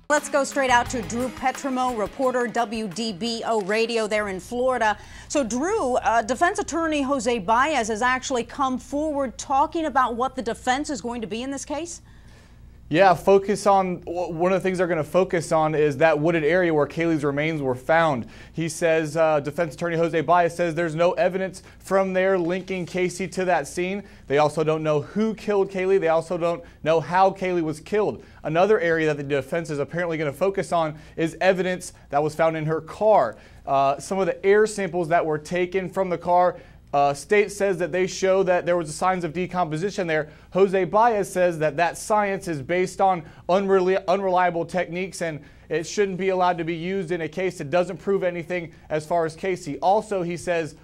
Let's go straight out to Drew Petrimo, reporter, WDBO Radio there in Florida. So, Drew, defense attorney Jose Baez has actually come forward talking about what the defense is going to be in this case. Yeah, one of the things they're going to focus on is that wooded area where Caylee's remains were found. He says, defense attorney Jose Baez says there's no evidence from there linking Casey to that scene. They also don't know who killed Caylee. They also don't know how Caylee was killed. Another area that the defense is apparently going to focus on is evidence that was found in her car. Some of the air samples that were taken from the car, state says that they show that there was signs of decomposition there. Jose Baez says that that science is based on unreliable techniques and it shouldn't be allowed to be used in a case that doesn't prove anything as far as Casey. Also, he says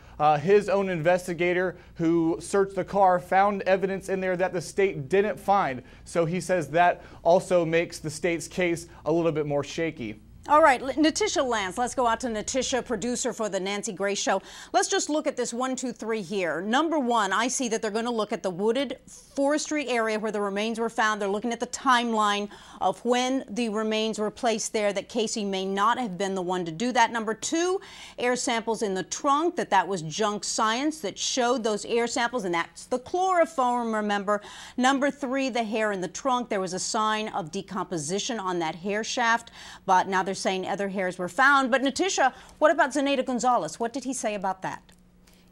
his own investigator who searched the car found evidence in there that the state didn't find. So he says that also makes the state's case a little bit more shaky. All right, Natisha Lance, let's go out to Natisha, producer for the Nancy Grace Show. Let's just look at this 1, 2, 3 here. Number one, I see that they're going to look at the wooded forestry area where the remains were found. They're looking at the timeline of when the remains were placed there, that Casey may not have been the one to do that. Number two, air samples in the trunk, that was junk science that showed those air samples, and that's the chloroform, remember. Number three, the hair in the trunk. There was a sign of decomposition on that hair shaft, but now they're saying other hairs were found. But Natisha, what about Zenaida Gonzalez? What did he say about that?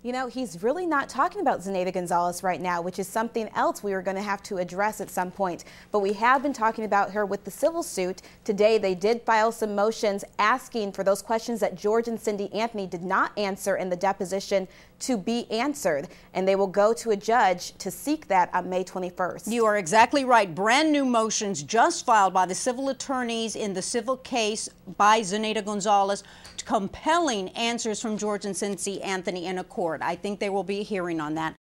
You know, he's really not talking about Zenaida Gonzalez right now, which is something else we are going to have to address at some point. But we have been talking about her with the civil suit. Today, they did file some motions asking for those questions that George and Cindy Anthony did not answer in the deposition to be answered. And they will go to a judge to seek that on May 21st. You are exactly right. Brand new motions just filed by the civil attorneys in the civil case by Zenaida Gonzalez, compelling answers from George and Cindy Anthony in a court. I think there will be a hearing on that.